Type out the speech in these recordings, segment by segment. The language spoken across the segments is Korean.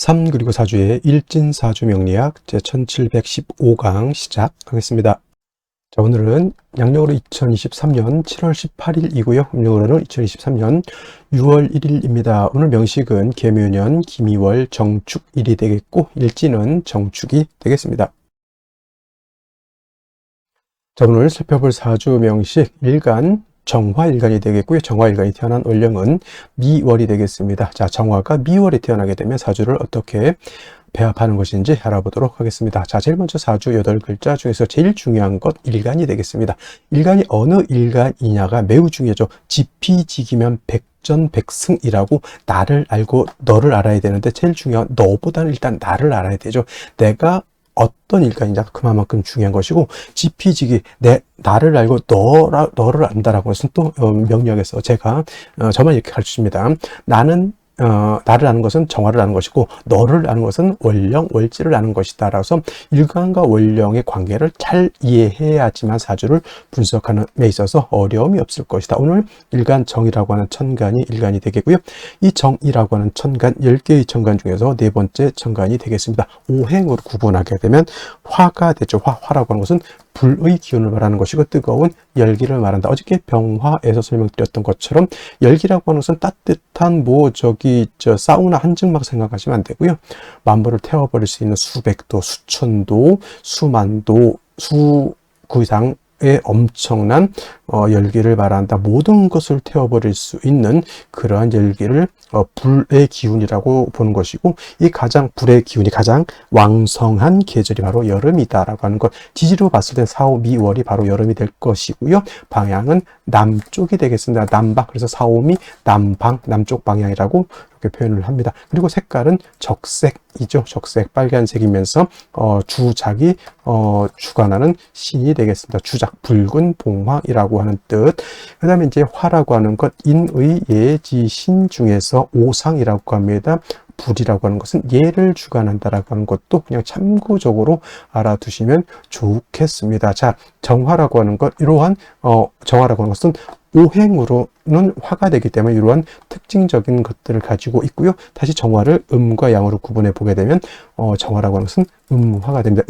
3 그리고 4주의 일진사주 명리학 제1715강 시작하겠습니다. 자, 오늘은 양력으로 2023년 7월 18일이고요. 음력으로는 2023년 6월 1일입니다. 오늘 명식은 계묘년 김이월 정축일이 되겠고 일진은 정축이 되겠습니다. 자, 오늘 살펴볼 사주 명식 일간 정화일간이 되겠고요. 정화일간이 태어난 월령은 미월이 되겠습니다. 자, 정화가 미월에 태어나게 되면 사주를 어떻게 배합하는 것인지 알아보도록 하겠습니다. 자, 제일 먼저 사주 8글자 중에서 제일 중요한 것 일간이 되겠습니다. 일간이 어느 일간이냐가 매우 중요하죠. 지피지기면 백전백승이라고 나를 알고 너를 알아야 되는데 제일 중요한 너보다는 일단 나를 알아야 되죠. 내가 어떤 일간이냐 그만큼 중요한 것이고 지피지기 나를 알고 너를 안다라고 해서 또 명리학에서 제가 저만 이렇게 가르칩니다. 나를 아는 것은 정화를 아는 것이고 너를 아는 것은 월령, 월지를 아는 것이다. 라서 일간과 월령의 관계를 잘 이해해야지만 사주를 분석하는 데 있어서 어려움이 없을 것이다. 오늘 일간 정이라고 하는 천간이 일간이 되겠고요. 이 정이라고 하는 천간, 10개의 천간 중에서 네 번째 천간이 되겠습니다. 오행으로 구분하게 되면 화가 되죠. 화라고 하는 것은 불의 기운을 말하는 것이고 뜨거운 열기를 말한다. 어저께 병화에서 설명드렸던 것처럼 열기라고 하는 것은 따뜻한 사우나 한증막 생각하시면 안 되고요. 만물을 태워버릴 수 있는 수백도, 수천도, 수만도, 그 이상의 엄청난 열기를 말한다. 모든 것을 태워버릴 수 있는 그러한 열기를 불의 기운이라고 보는 것이고 이 불의 기운이 가장 왕성한 계절이 바로 여름이다라고 하는 것. 지지로 봤을 때 4, 5, 미월이 바로 여름이 될 것이고요. 방향은 남쪽이 되겠습니다. 남방. 그래서 4, 5미 남방, 남쪽 방향이라고 이렇게 표현을 합니다. 그리고 색깔은 적색이죠. 적색, 빨간색이면서 주작이 주관하는 신이 되겠습니다. 주작, 붉은 봉황이라고 하는 뜻. 그 다음에 이제 화라고 하는 것, 인의 예지신 중에서 오상이라고 합니다. 불이라고 하는 것은 예를 주관한다라고 하는 것도 그냥 참고적으로 알아두시면 좋겠습니다. 자, 정화라고 하는 것, 이러한 정화라고 하는 것은 오행으로는 화가 되기 때문에 이러한 특징적인 것들을 가지고 있고요. 다시 정화를 음과 양으로 구분해 보게 되면 정화라고 하는 것은 음화가 됩니다.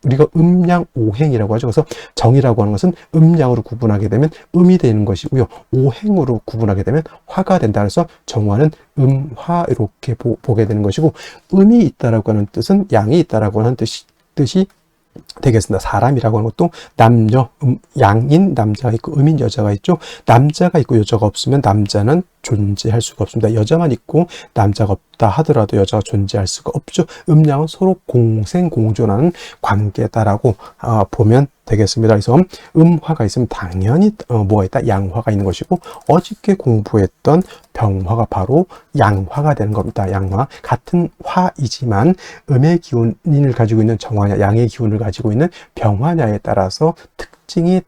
우리가 음양 오행이라고 하죠. 그래서 정이라고 하는 것은 음양으로 구분하게 되면 음이 되는 것이고요. 오행으로 구분하게 되면 화가 된다. 그래서 정화는 음화 이렇게 보게 되는 것이고 음이 있다라고 하는 뜻은 양이 있다라고 하는 뜻이 되겠습니다. 사람이라고 하는 것도 양인 남자가 있고 음인 여자가 있죠. 남자가 있고 여자가 없으면 남자는 존재할 수가 없습니다. 여자만 있고 남자가 없다 하더라도 여자가 존재할 수가 없죠. 음양은 서로 공생공존하는 관계다라고 보면 되겠습니다. 그래서 음화가 있으면 당연히 뭐가 있다? 양화가 있는 것이고 어저께 공부했던 병화가 바로 양화가 되는 겁니다. 양화. 같은 화이지만 음의 기운을 가지고 있는 정화냐 양의 기운을 가지고 있는 병화냐에 따라서 특징이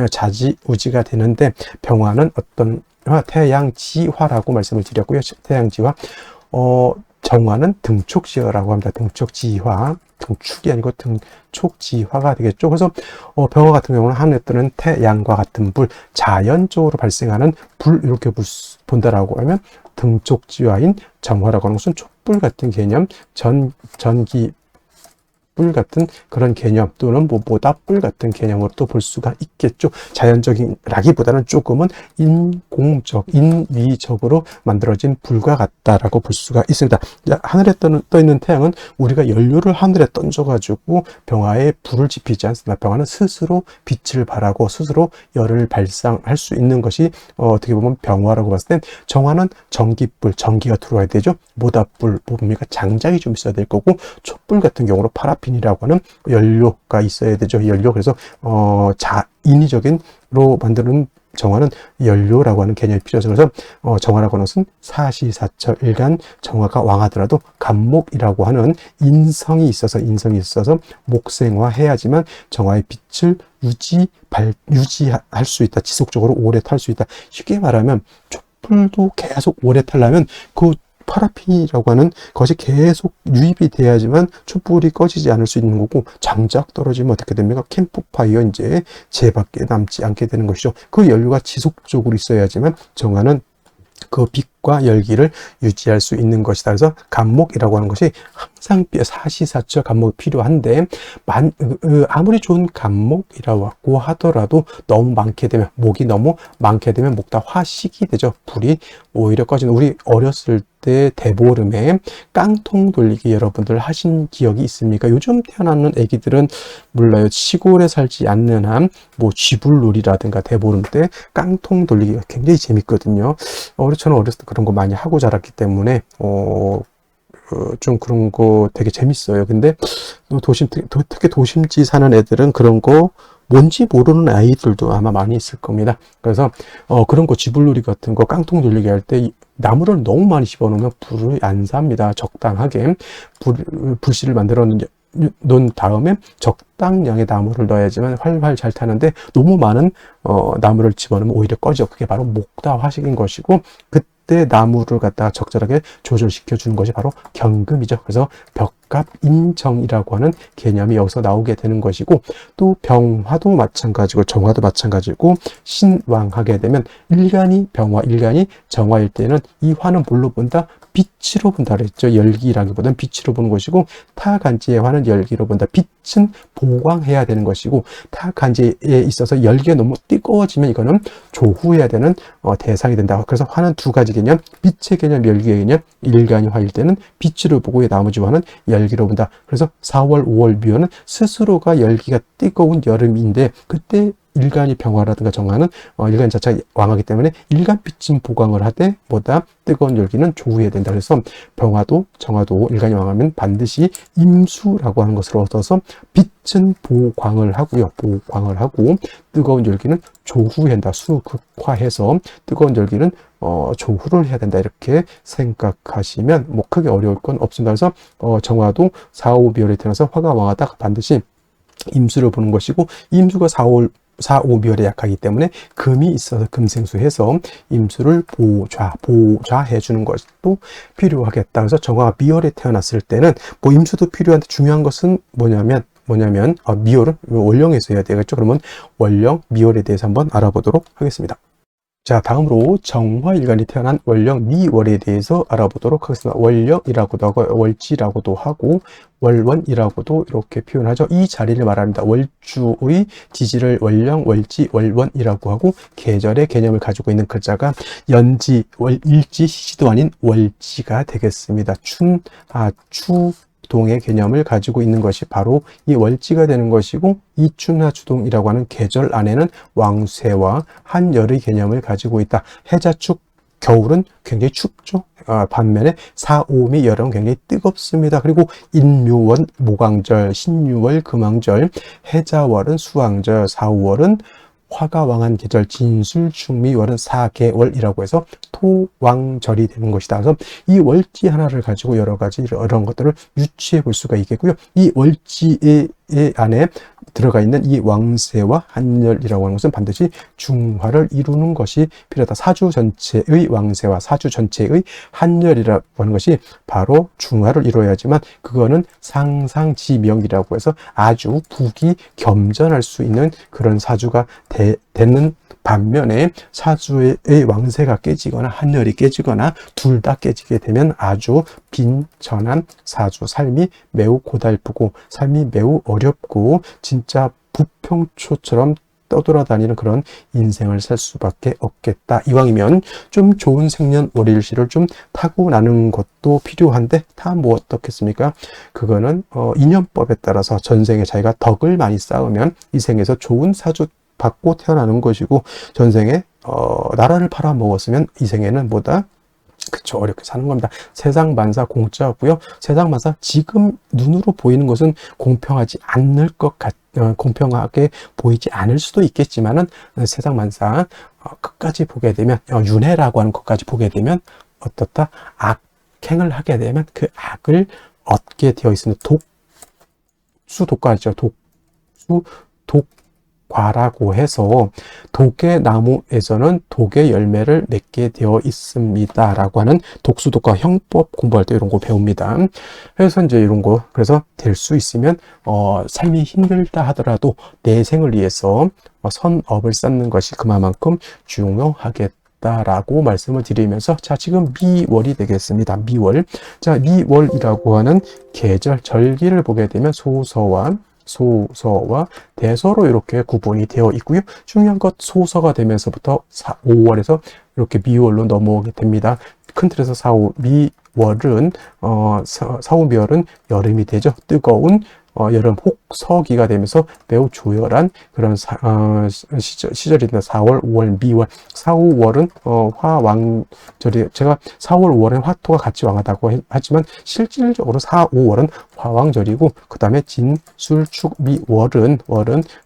좌지우지가 되는데 병화는 어떤 태양지화라고 말씀을 드렸고요. 태양지화. 정화는 등촉지화라고 합니다. 등촉지화. 등축이 아니고 등촉지화가 되겠죠. 그래서 병화 같은 경우는 하늘에 뜨는 태양과 같은 불, 자연적으로 발생하는 불 이렇게 본다라고 하면 등촉지화인 정화라고 하는 것은 촛불 같은 개념, 전기 불 같은 그런 개념 또는 모닥불 같은 개념으로 또 볼 수가 있겠죠. 자연적인라기보다는 조금은 인위적으로 만들어진 불과 같다라고 볼 수가 있습니다. 하늘에 떠 있는 태양은 우리가 연료를 하늘에 던져가지고 병화에 불을 지피지 않습니다. 병화는 스스로 빛을 발하고 스스로 열을 발생할 수 있는 것이 어떻게 보면 병화라고 봤을 땐 정화는 전기불, 전기가 들어와야 되죠. 모닥불, 뭡니까? 장작이 좀 있어야 될 거고 촛불 같은 경우로 파라핀이라고 하는 연료가 있어야 되죠. 연료. 그래서 인위적인로 만드는 정화는 연료라고 하는 개념이 필요해서 그래서 정화라고 하는 것은 사시사철 일간 정화가 왕하더라도 간목이라고 하는 인성이 있어서 목생화해야지만 정화의 빛을 유지할 수 있다. 지속적으로 오래 탈 수 있다. 쉽게 말하면 촛불도 계속 오래 타려면 그 파라핀이라고 하는 것이 계속 유입이 돼야지만 촛불이 꺼지지 않을 수 있는 거고 장작 떨어지면 어떻게 됩니까? 캠프파이어 이제 재밖에 남지 않게 되는 것이죠. 그 연료가 지속적으로 있어야지만 정화는 그 빛과 간목과 열기를 유지할 수 있는 것이다. 그래서 간목이라고 하는 것이 항상 사시사철 간목이 필요한데 아무리 좋은 간목이라고 하더라도 너무 많게 되면 목이 너무 많게 되면 목 다 화식이 되죠. 불이 오히려 꺼지는 우리 어렸을 때 대보름에 깡통 돌리기 여러분들 하신 기억이 있습니까? 요즘 태어나는 애기들은 몰라요. 시골에 살지 않는 한 뭐 쥐불놀이라든가 대보름 때 깡통 돌리기가 굉장히 재밌거든요. 저는 어렸을 때 그런 거 많이 하고 자랐기 때문에 좀 그런 거 되게 재밌어요. 근데 특히 도심지 사는 애들은 그런 거 뭔지 모르는 아이들도 아마 많이 있을 겁니다. 그래서 그런 거 쥐불놀이 같은 거 깡통 돌리기 할 때 나무를 너무 많이 집어넣으면 불을 안 삽니다. 적당하게 불씨를 만들어 놓은 다음에 적당량의 나무를 넣어야지만 활활 잘 타는데 너무 많은 나무를 집어넣으면 오히려 꺼져. 그게 바로 목다화식인 것이고 그때 나무를 갖다가 적절하게 조절시켜 주는 것이 바로 경금이죠. 그래서 벽갑인정이라고 하는 개념이 여기서 나오게 되는 것이고 또 병화도 마찬가지고 정화도 마찬가지고 신왕하게 되면 일간이 병화, 일간이 정화일 때는 이 화는 뭘로 본다? 빛으로 본다 그랬죠. 열기라기보다는 빛으로 보는 것이고 타간지의 화는 열기로 본다. 빛은 보강해야 되는 것이고 타간지에 있어서 열기가 너무 뜨거워지면 이거는 조후해야 되는 대상이 된다. 그래서 화는 두 가지 개념, 빛의 개념, 열기의 개념. 일간이 화일 때는 빛으로 보고 나머지 화는 열기로 본다. 그래서 4월, 5월 묘는 스스로가 열기가 뜨거운 여름인데 그때 일간이 병화라든가 정화는 일간 자체가 왕하기 때문에 일간빛은 보강을 하되 보다 뜨거운 열기는 조후해야 된다. 그래서 병화도 정화도 일간이 왕하면 반드시 임수라고 하는 것을 얻어서 빛은 보광을 하고요. 보광을 하고 뜨거운 열기는 조후한다. 수극화해서 뜨거운 열기는 조후를 해야 된다. 이렇게 생각하시면 뭐 크게 어려울 건 없습니다. 그래서 정화도 4, 5비월에 태어나서 화가 왕하다 반드시 임수를 보는 것이고 임수가 4, 5비월에 약하기 때문에 금이 있어서 금생수해서 임수를 보좌해 주는 것도 필요하겠다. 그래서 정화가 미월에 태어났을 때는 뭐 임수도 필요한데 중요한 것은 뭐냐면 미월은 월령에서 해야 되겠죠. 그러면 월령, 미월에 대해서 한번 알아보도록 하겠습니다. 자, 다음으로 정화일간이 태어난 월령 미월에 대해서 알아보도록 하겠습니다. 월령이라고도 하고 월지라고도 하고 월원이라고도 이렇게 표현하죠. 이 자리를 말합니다. 월주의 지지를 월령, 월지, 월원이라고 하고 계절의 개념을 가지고 있는 글자가 연지, 일지, 시지도 아닌 월지가 되겠습니다. 추동의 개념을 가지고 있는 것이 바로 이 월지가 되는 것이고 이춘하주동이라고 하는 계절 안에는 왕쇠와 한열의 개념을 가지고 있다. 해자축 겨울은 굉장히 춥죠. 반면에 4, 5미 여름은 굉장히 뜨겁습니다. 그리고 인묘원 모강절, 신유월 금왕절, 해자월은 수왕절, 4, 5월은 화가 왕한 계절, 진술, 충미월은 사계월이라고 해서 토왕절이 되는 것이다. 그래서 이 월지 하나를 가지고 여러 가지 이런 것들을 유추해 볼 수가 있겠고요. 이 월지의 안에 들어가 있는 이 왕세와 한열이라고 하는 것은 반드시 중화를 이루는 것이 필요하다. 사주 전체의 왕세와 사주 전체의 한열이라고 하는 것이 바로 중화를 이루어야지만 그거는 상상지명이라고 해서 아주 북이 겸전할 수 있는 그런 사주가 되는 반면에 사주의 왕세가 깨지거나 한열이 깨지거나 둘 다 깨지게 되면 아주 빈전한 사주, 삶이 매우 고달프고 삶이 매우 어렵고 진짜 부평초처럼 떠돌아다니는 그런 인생을 살 수밖에 없겠다. 이왕이면 좀 좋은 생년월일시를 좀 타고나는 것도 필요한데 다 뭐 어떻겠습니까? 그거는 인연법에 따라서 전생에 자기가 덕을 많이 쌓으면 이 생에서 좋은 사주 받고 태어나는 것이고 전생에 나라를 팔아먹었으면 이 생에는 뭐다? 그쵸, 어렵게 사는 겁니다. 세상 만사 공짜고요. 세상 만사 지금 눈으로 보이는 것은 공평하지 않을 공평하게 보이지 않을 수도 있겠지만은 세상 만사 끝까지 보게 되면 윤회라고 하는 것까지 보게 되면 어떻다? 악행을 하게 되면 그 악을 얻게 되어 있습니다. 독수독과죠. 과라고 해서 독의 나무에서는 독의 열매를 맺게 되어 있습니다 라고 하는 독수독과 형법 공부할 때 이런 거 배웁니다. 그래서 이제 이런 거 그래서 될 수 있으면 삶이 힘들다 하더라도 내 생을 위해서 선업을 쌓는 것이 그만큼 중요하겠다 있다라고 말씀을 드리면서, 자, 지금 미월이 되겠습니다. 미월. 자, 미월이라고 하는 계절, 절기를 보게 되면 소서와 대서로 이렇게 구분이 되어 있고요. 중요한 것, 소서가 되면서부터 5월에서 이렇게 미월로 넘어오게 됩니다. 큰 틀에서 미월은 4월 미월은 여름이 되죠. 뜨거운 여름 혹서기가 되면서 매우 조열한 그런 시절입니다. 4월, 5월, 미월. 4, 5월은 화왕절이, 제가 4월, 5월엔 화토가 같이 왕하다고 하지만 실질적으로 4, 5월은 화왕절이고, 그 다음에 진, 술, 축, 미, 월은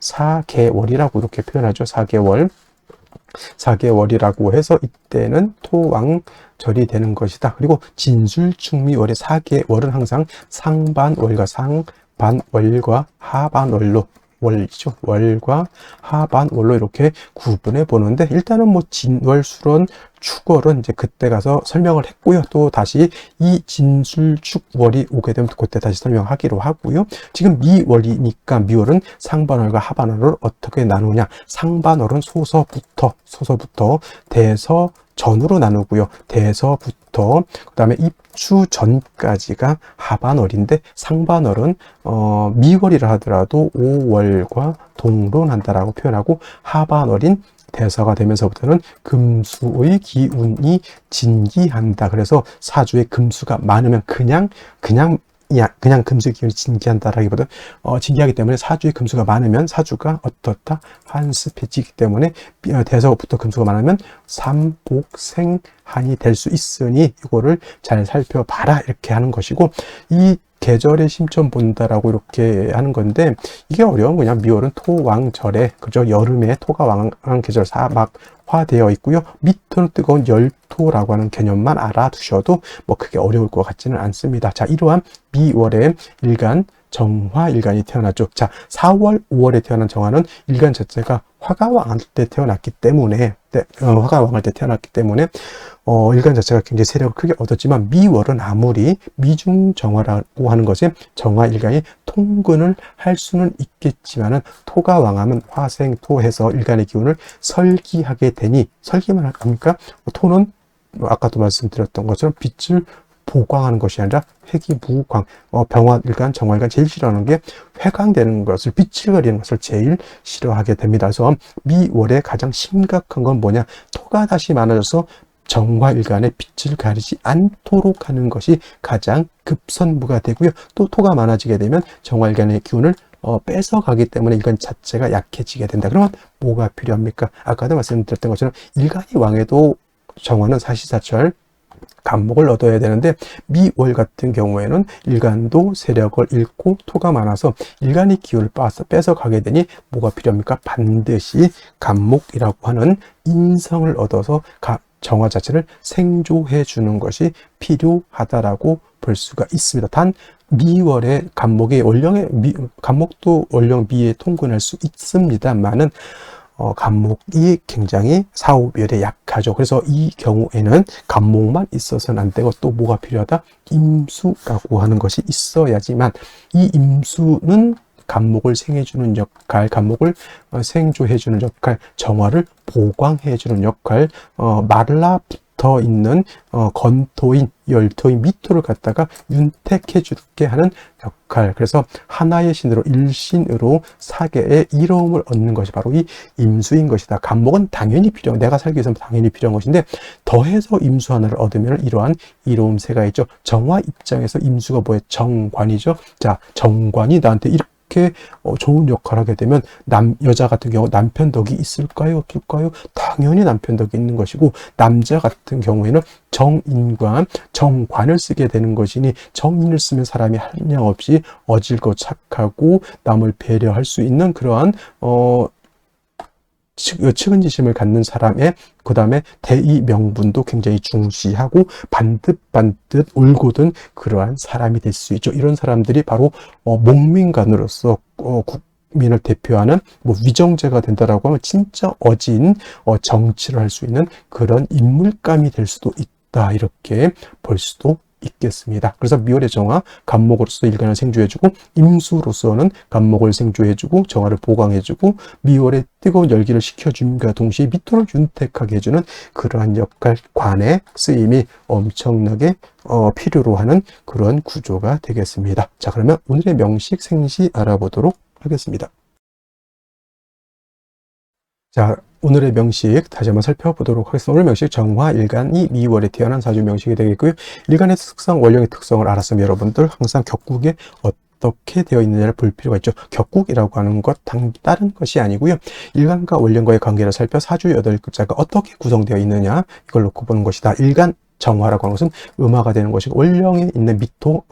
4개월이라고 이렇게 표현하죠. 4개월이라고 해서 이때는 토왕절이 되는 것이다. 그리고 진술축미월의 4개월은 항상 상반월과 반월과 하반월로, 월이죠. 월과 하반월로 이렇게 구분해 보는데, 일단은 뭐 진월, 술월, 축월은 이제 그때 가서 설명을 했고요. 또 다시 이 진술, 축월이 오게 되면 그때 다시 설명하기로 하고요. 지금 미월이니까 미월은 상반월과 하반월을 어떻게 나누냐. 상반월은 소서부터 대서 전으로 나누고요. 대서부터 그 다음에 입추 전까지가 하반월인데, 상반월은 미월이라 하더라도 5월과 동론한다라고 표현하고, 하반월인 대서가 되면서부터는 금수의 기운이 진기한다. 그래서 사주에 금수가 많으면 그냥 금수의 기운이 진기한다라기보다 진기하기 때문에, 사주에 금수가 많으면 사주가 어떻다? 한습해지기 때문에 대서부터 금수가 많으면 삼복생한이 될 수 있으니 이거를 잘 살펴봐라, 이렇게 하는 것이고, 이 계절의 심점 본다라고 이렇게 하는 건데, 이게 어려운 거냐. 미월은 토왕절에, 그죠? 여름에 토가 왕한 계절, 사막화되어 있고요. 밑으로 뜨거운 열토라고 하는 개념만 알아두셔도 뭐 크게 어려울 것 같지는 않습니다. 자, 이러한 미월의 일간, 정화일간이 태어났죠. 자, 4월, 5월에 태어난 정화는 일간 자체가 화가 왕할 때 태어났기 때문에, 일간 자체가 굉장히 세력을 크게 얻었지만, 미월은 아무리 미중정화라고 하는 것에 정화일간이 통근을 할 수는 있겠지만은, 토가 왕하면 화생토해서 일간의 기운을 설기하게 되니, 설기만 합니까? 토는 아까도 말씀드렸던 것처럼 빛을 보광하는 것이 아니라 회기무광, 병화일간, 정화일간 제일 싫어하는 게 회광되는 것을, 빛을 가리는 것을 제일 싫어하게 됩니다. 그래서 미월에 가장 심각한 건 뭐냐, 토가 다시 많아져서 정화일간의 빛을 가리지 않도록 하는 것이 가장 급선무가 되고요. 또 토가 많아지게 되면 정화일간의 기운을 뺏어가기 때문에 일간 자체가 약해지게 된다. 그러면 뭐가 필요합니까? 아까도 말씀드렸던 것처럼 일간이 왕해도 정화는 사시사철 간목을 얻어야 되는데, 미월 같은 경우에는 일간도 세력을 잃고 토가 많아서 일간의 기운을 뺏어가게 되니 뭐가 필요합니까? 반드시 간목이라고 하는 인성을 얻어서 정화 자체를 생조해 주는 것이 필요하다라고 볼 수가 있습니다. 단 미월의 간목이 간목도 월령 미에 통근할 수 있습니다만은 간목이 굉장히 사오별에 약하죠. 그래서 이 경우에는 간목만 있어서는 안 되고, 또 뭐가 필요하다? 임수라고 하는 것이 있어야지만, 이 임수는 간목을 생해주는 역할, 간목을 생조해주는 역할, 정화를 보광해주는 역할, 말라붙어 있는 건토인, 열토인, 미토를 갖다가 윤택해주게 하는 역할. 그래서 하나의 신으로, 일신으로 사계의 이로움을 얻는 것이 바로 이 임수인 것이다. 간목은 당연히 내가 살기 위해서는 당연히 필요한 것인데, 더해서 임수 하나를 얻으면 이러한 이로움새가 있죠. 정화 입장에서 임수가 뭐예요? 정관이죠. 자, 정관이 나한테 이렇게 좋은 역할을 하게 되면, 여자 같은 경우 남편 덕이 있을까요? 없을까요? 당연히 남편 덕이 있는 것이고, 남자 같은 경우에는 정인과 정관을 쓰게 되는 것이니, 정인을 쓰면 사람이 한량없이 어질고 착하고 남을 배려할 수 있는 그러한 측은지심을 갖는 사람의, 그 다음에 대의 명분도 굉장히 중시하고 반듯반듯 올곧은 그러한 사람이 될 수 있죠. 이런 사람들이 바로 목민관으로서 국민을 대표하는 위정제가 된다라고 하면 진짜 어진 정치를 할 수 있는 그런 인물감이 될 수도 있다, 이렇게 볼 수도 있겠습니다. 그래서 미월의 정화, 간목으로서 일간을 생주해주고 임수로서는 간목을 생주해주고 정화를 보강해주고 미월의 뜨거운 열기를 식혀줌과 동시에 미토를 윤택하게 해주는 그러한 역할, 관의 쓰임이 엄청나게 필요로 하는 그런 구조가 되겠습니다. 자, 그러면 오늘의 명식 생시 알아보도록 하겠습니다. 자, 오늘의 명식 다시 한번 살펴보도록 하겠습니다. 오늘 명식 정화일간이 미월에 태어난 사주 명식이 되겠고요. 일간의 특성, 원령의 특성을 알았으면 여러분들 항상 격국에 어떻게 되어 있느냐를 볼 필요가 있죠. 격국이라고 하는 것 다른 것이 아니고요. 일간과 원령과의 관계를 살펴 사주 8글자가 어떻게 구성되어 있느냐 이걸 놓고 보는 것이다. 일간 정화라고 하는 것은 음화가 되는 것이고 원령에 있는 미토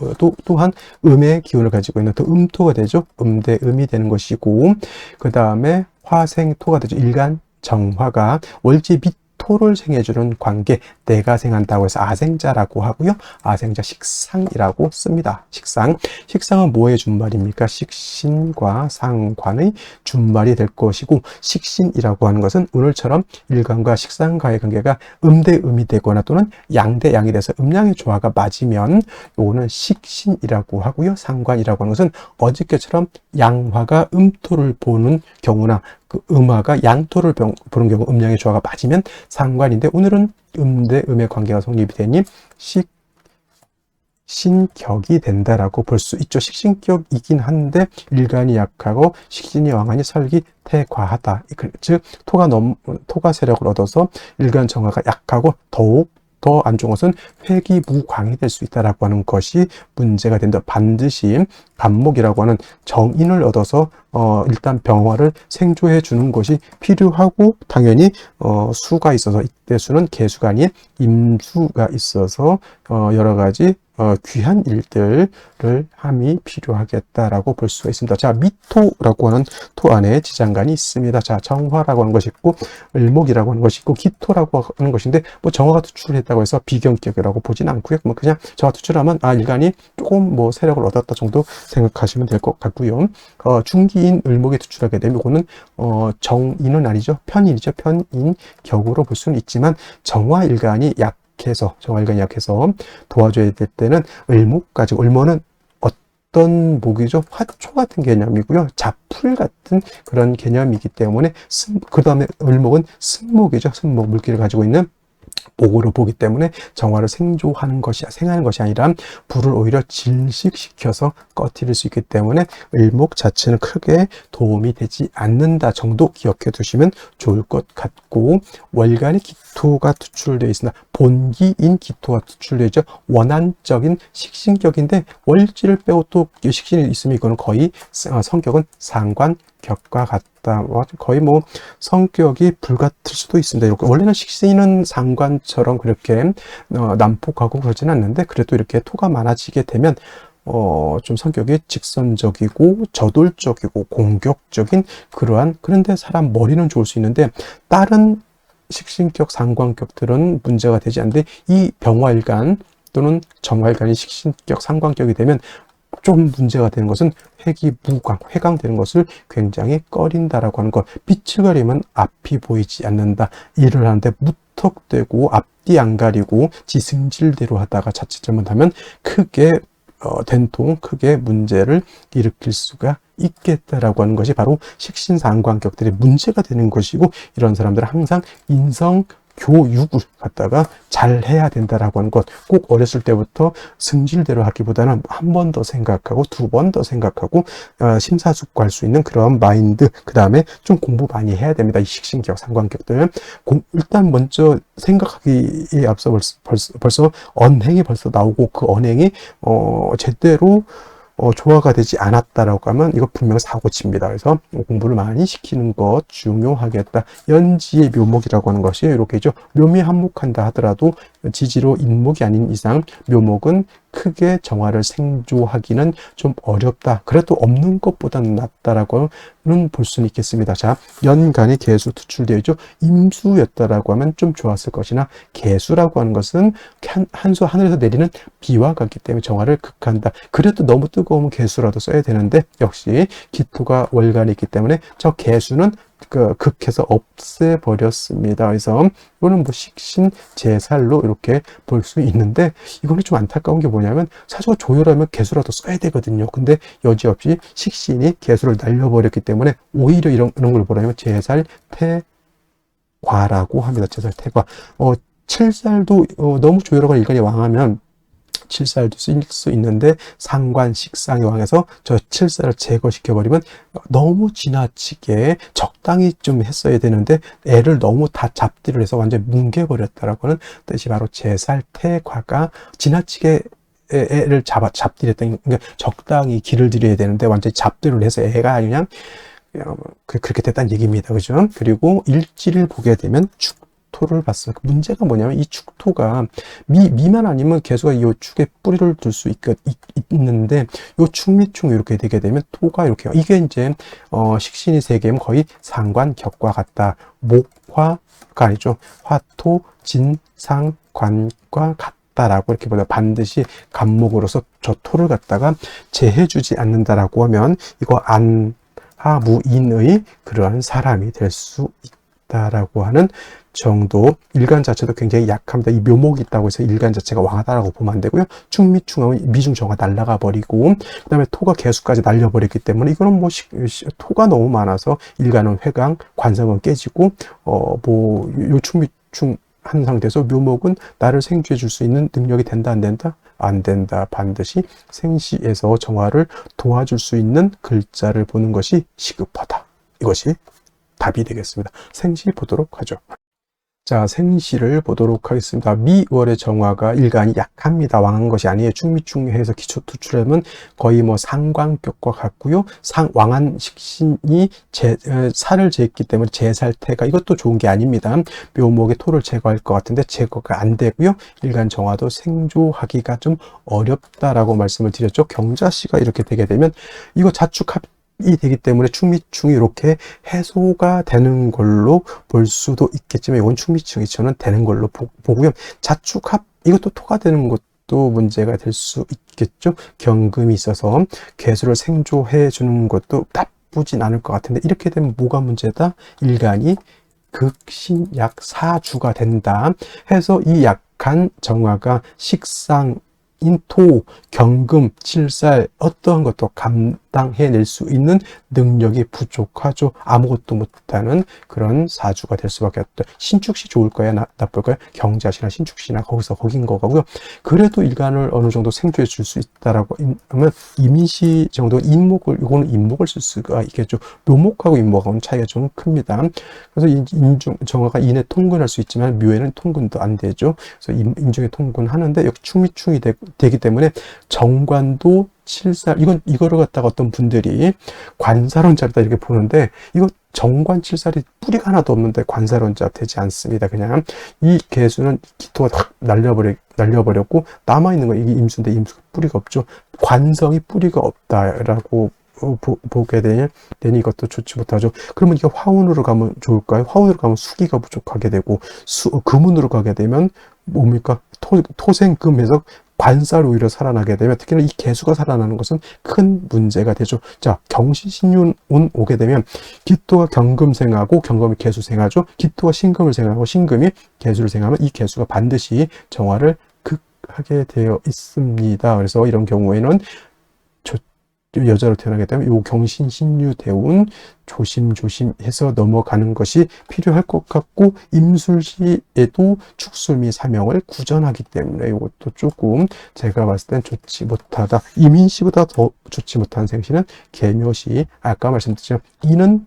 또한 음의 기운을 가지고 있는 또 음토가 되죠. 음대 음이 되는 것이고 그 다음에 화생토가 되죠. 일간 정화가 월지 미토를 생해주는 관계, 내가 생한다고 해서 아생자라고 하고요. 아생자 식상이라고 씁니다. 식상은 뭐의 준말입니까? 식신과 상관의 준말이 될 것이고 식신이라고 하는 것은 오늘처럼 일간과 식상과의 관계가 음대 음이 되거나 또는 양대 양이 돼서 음양의 조화가 맞으면 요거는 식신이라고 하고요. 상관이라고 하는 것은 어저께처럼 양화가 음토를 보는 경우나 그 음화가 양토를 보는 경우 음양의 조화가 맞으면 상관인데 오늘은 음대 음의 관계가 성립이 되니 식신격이 된다라고 볼 수 있죠. 식신격이긴 한데 일간이 약하고 식신이 왕하니 설기 태과하다. 즉 토가 세력을 얻어서 일간 정화가 약하고 더욱 더 안 좋은 것은 회기무광이 될 수 있다라고 하는 것이 문제가 된다. 반드시 간목이라고 하는 정인을 얻어서 일단 병화를 생조해 주는 것이 필요하고 당연히 수가 있어서 이때 수는 개수가 아닌 임수가 있어서 여러 가지 귀한 일들을 함이 필요하겠다라고 볼 수가 있습니다. 자, 미토라고 하는 토 안에 지장간이 있습니다. 자, 정화라고 하는 것이 있고 을목이라고 하는 것이 있고 기토라고 하는 것인데 뭐 정화가 투출했다고 해서 비경격이라고 보진 않고요. 뭐 그냥 정화 투출하면 일간이 조금 뭐 세력을 얻었다 정도 생각하시면 될 것 같고요. 중기인 을목이 투출하게 되면 이거는 정인은 아니죠. 편인이죠. 편인격으로 볼 수는 있지만 정화일간이 정화일간이 약해서 도와줘야 될 때는 을목 가지고 을목은 어떤 목이죠? 화초 같은 개념이고요. 자풀 같은 그런 개념이기 때문에 그 다음에 을목은 승목이죠. 승목 물기를 가지고 있는 목으로 보기 때문에 정화를 생하는 것이 아니라 불을 오히려 질식시켜서 꺼뜨릴 수 있기 때문에 을목 자체는 크게 도움이 되지 않는다 정도 기억해 두시면 좋을 것 같고 월간의 기토가 투출되어 있으나 본기인 기토가 투출되어 있죠. 원한적인 식신격인데 월지를 빼고 또 식신이 있으면 이거는 거의 성격은 상관격과 같다. 거의 뭐 성격이 불같을 수도 있습니다. 이렇게 원래는 식신은 상관처럼 그렇게 난폭하고 그러지는 않는데 그래도 이렇게 토가 많아지게 되면 좀 성격이 직선적이고 저돌적이고 공격적인 그런데 사람 머리는 좋을 수 있는데 다른 식신격 상관격들은 문제가 되지 않는데 이 병화일간 또는 정화일간이 식신격 상관격이 되면 좀 문제가 되는 것은 회강되는 것을 굉장히 꺼린다라고 하는 것. 빛을 가리면 앞이 보이지 않는다. 일을 하는데 무턱대고 앞뒤 안 가리고 지승질대로 하다가 자칫 잘못하면 크게 크게 문제를 일으킬 수가 있겠다라고 하는 것이 바로 식신상관격들의 문제가 되는 것이고 이런 사람들은 항상 인성 교육을 갖다가 잘 해야 된다라고 하는 것. 꼭 어렸을 때부터 승질대로 하기보다는 한 번 더 생각하고 두 번 더 생각하고 심사숙고할 수 있는 그런 마인드. 그 다음에 좀 공부 많이 해야 됩니다. 이 식신격, 상관격들. 일단 먼저 생각하기에 앞서 벌써 언행이 벌써 나오고 그 언행이 제대로 조화가 되지 않았다라고 하면 이거 분명 사고칩니다. 그래서 공부를 많이 시키는 것 중요하겠다. 연지의 묘목이라고 하는 것이 이렇게죠. 묘미 한목한다 하더라도 지지로 인목이 아닌 이상 묘목은 크게 정화를 생조하기는 좀 어렵다. 그래도 없는 것보다는 낫다라고는 볼 수는 있겠습니다. 자, 연간에 개수 투출되어 있죠. 임수였다라고 하면 좀 좋았을 것이나 개수라고 하는 것은 한수 하늘에서 내리는 비와 같기 때문에 정화를 극한다. 그래도 너무 뜨거우면 개수라도 써야 되는데 역시 기토가 월간에 있기 때문에 저 개수는 극해서 없애버렸습니다. 그래서 이거는 뭐 식신 제살로 이렇게 볼 수 있는데, 이거는 좀 안타까운 게 뭐냐면 사주가 조열하면 개수라도 써야 되거든요. 근데 여지없이 식신이 개수를 날려버렸기 때문에 오히려 이런 걸 뭐라면 제살태과라고 합니다. 제살태과. 칠살도 너무 조열하거나 일간이 왕하면 칠살도 쓸 수 있는데, 상관 식상이 왕해서 저 칠살을 제거시켜버리면 너무 지나치게 적당히 좀 했어야 되는데 애를 너무 다 잡디를 해서 완전히 뭉개버렸다라고 하는 뜻이 바로 제살태과가 지나치게 애를 잡디했던, 그러니까 적당히 기를 들여야 되는데 완전히 잡디를 해서 애가 그냥 그렇게 됐다는 얘기입니다. 그죠? 그리고 일지를 보게 되면 축토를 봤습니다. 문제가 뭐냐면 이 축토가 미만 아니면 개수가 이 축에 뿌리를 둘 수 있는데, 요 축미충 이렇게 되게 되면 토가 이렇게, 이게 이제 식신이 세 개면 거의 상관 격과 같다. 목화가 아니죠. 화토 진상 관과 같다라고 이렇게 보다, 반드시 간목으로서 저 토를 갖다가 제해주지 않는다라고 하면 이거 안하무인의 그러한 사람이 될 수 있다라고 하는 정도. 일간 자체도 굉장히 약합니다. 이 묘목이 있다고 해서 일간 자체가 왕하다라고 보면 안 되고요. 충미충하면 미중정화 날라가 버리고, 그 다음에 토가 개수까지 날려버렸기 때문에 이거는 뭐 토가 너무 많아서 일간은 회강, 관성은 깨지고 요 충미충 한 상태에서 묘목은 나를 생주해 줄 수 있는 능력이 된다, 안 된다? 안 된다. 반드시 생시에서 정화를 도와줄 수 있는 글자를 보는 것이 시급하다. 이것이 답이 되겠습니다. 생시 보도록 하죠. 자, 생시를 보도록 하겠습니다. 미월의 정화가 일간이 약합니다. 왕한 것이 아니에요. 충미충해서 기초 투출하면 거의 뭐 상관격과 같고요. 왕한 식신이 살을 제했기 때문에 제살태가, 이것도 좋은 게 아닙니다. 묘목의 토를 제거할 것 같은데 제거가 안 되고요. 일간 정화도 생조하기가 좀 어렵다라고 말씀을 드렸죠. 경자씨가 이렇게 되게 되면 이거 자축합 이 되기 때문에 충미충이 이렇게 해소가 되는 걸로 볼 수도 있겠지만, 이건 충미충이 저는 되는 걸로 보고요. 자축합, 이것도 토가 되는 것도 문제가 될 수 있겠죠. 경금이 있어서 개수를 생조해 주는 것도 나쁘진 않을 것 같은데, 이렇게 되면 뭐가 문제다? 일간이 극신약 사주가 된다 해서 이 약한 정화가 식상 인토, 경금, 칠살 어떠한 것도 감당해낼 수 있는 능력이 부족하죠. 아무것도 못하는 그런 사주가 될 수밖에 없다. 신축시 좋을까요? 나쁠까요? 경자시나 신축시나 거긴 거고요. 그래도 일간을 어느 정도 생존해 줄 수 있다라고 하면 이민시 정도 이거는 인목을 쓸 수가 있겠죠. 묘목하고 인목하고는 차이가 좀 큽니다. 그래서 정화가 인에 통근할 수 있지만 묘에는 통근도 안 되죠. 그래서 인중에 통근하는데 여기 충미충이 되기 때문에 정관도 칠살, 이거를 갖다가 어떤 분들이 관사론자다 이렇게 보는데, 이거 정관 칠살이 뿌리가 하나도 없는데 관사론자 되지 않습니다. 그냥 이 개수는 기토가 확 날려버렸고 남아있는 거 이게 임수인데 임수가 뿌리가 없죠. 관성이 뿌리가 없다라고 보게 되니 이것도 좋지 못하죠. 그러면 이게 화운으로 가면 좋을까요? 화운으로 가면 수기가 부족하게 되고, 금운으로 가게 되면 뭡니까? 토생금에서 관사로 오히려 살아나게 되면, 특히나 이 개수가 살아나는 것은 큰 문제가 되죠. 자, 경신신윤 오게 되면 기토가 경금 생하고 경금이 개수 생하죠. 기토가 신금을 생하고 신금이 개수를 생하면 이 개수가 반드시 정화를 극하게 되어 있습니다. 그래서 이런 경우에는 여자로 태어나게 되면 요 경신신유 대운 조심조심해서 넘어가는 것이 필요할 것 같고, 임술시에도 축술 및 사명을 구전하기 때문에 이것도 조금 제가 봤을 땐 좋지 못하다. 이민시보다 더 좋지 못한 생시는 계묘시. 아까 말씀드렸지만 이는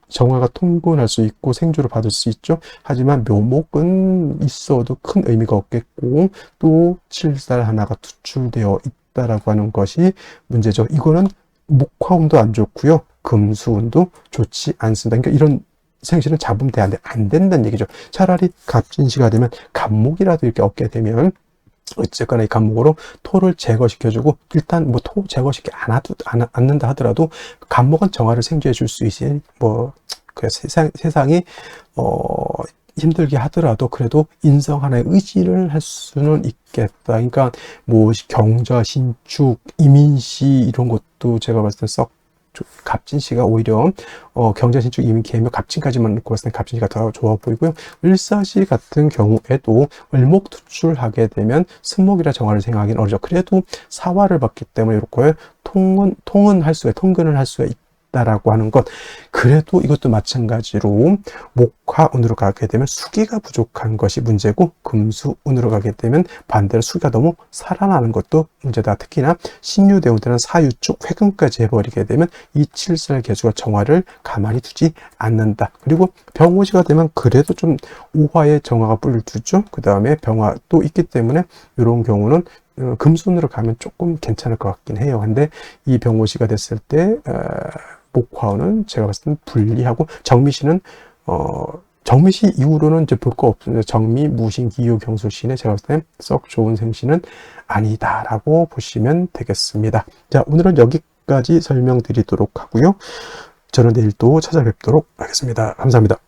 정화가 통근할 수 있고 생주를 받을 수 있죠. 하지만 묘목은 있어도 큰 의미가 없겠고, 또 칠살 하나가 투출되어 있다라고 하는 것이 문제죠. 이거는 목화운도 안 좋고요. 금수운도 좋지 않습니다. 그러니까 이런 생시는 잡으면 안 된다는 얘기죠. 차라리 갑진시가 되면 갑목이라도 이렇게 얻게 되면 어쨌거나 이 갑목으로 토를 제거시켜주고, 일단 뭐 토 제거시키지 않는다 하더라도 갑목은 정화를 생주해 줄 수 있으니 그 세상이 힘들게 하더라도 그래도 인성 하나의 의지를 할 수는 있겠다. 그러니까 뭐 경자, 신축, 이민시 이런 것도 제가 봤을 때 썩 갑진씨가 오히려 경자신축 이민 개묘 갑진까지만 놓고 봤을 때 갑진씨가 더 좋아 보이고요. 을사시 같은 경우에도 을목투출하게 되면 승목이라 정화를 생각하기는 어렵죠. 그래도 사화를 받기 때문에 이렇게 통근을 할 수가 있다라고 하는 것. 그래도 이것도 마찬가지로 목화운으로 가게 되면 수기가 부족한 것이 문제고, 금수운으로 가게 되면 반대로 수기가 너무 살아나는 것도 문제다. 특히나 신유대운 때는 사유축 회금까지 해버리게 되면 이 칠살 개수가 정화를 가만히 두지 않는다. 그리고 병오시가 되면 그래도 좀 오화의 정화가 뿔을 두죠. 그 다음에 병화도 있기 때문에 이런 경우는 금순으로 가면 조금 괜찮을 것 같긴 해요. 근데 이 병오시가 됐을 때 목화운은 제가 봤을 때는 불리하고, 정미시는 정미시 이후로는 이제 볼 거 없습니다. 정미, 무신, 기유, 경술신에 제가 봤을 때 썩 좋은 생신은 아니다라고 보시면 되겠습니다. 자, 오늘은 여기까지 설명드리도록 하고요. 저는 내일 또 찾아뵙도록 하겠습니다. 감사합니다.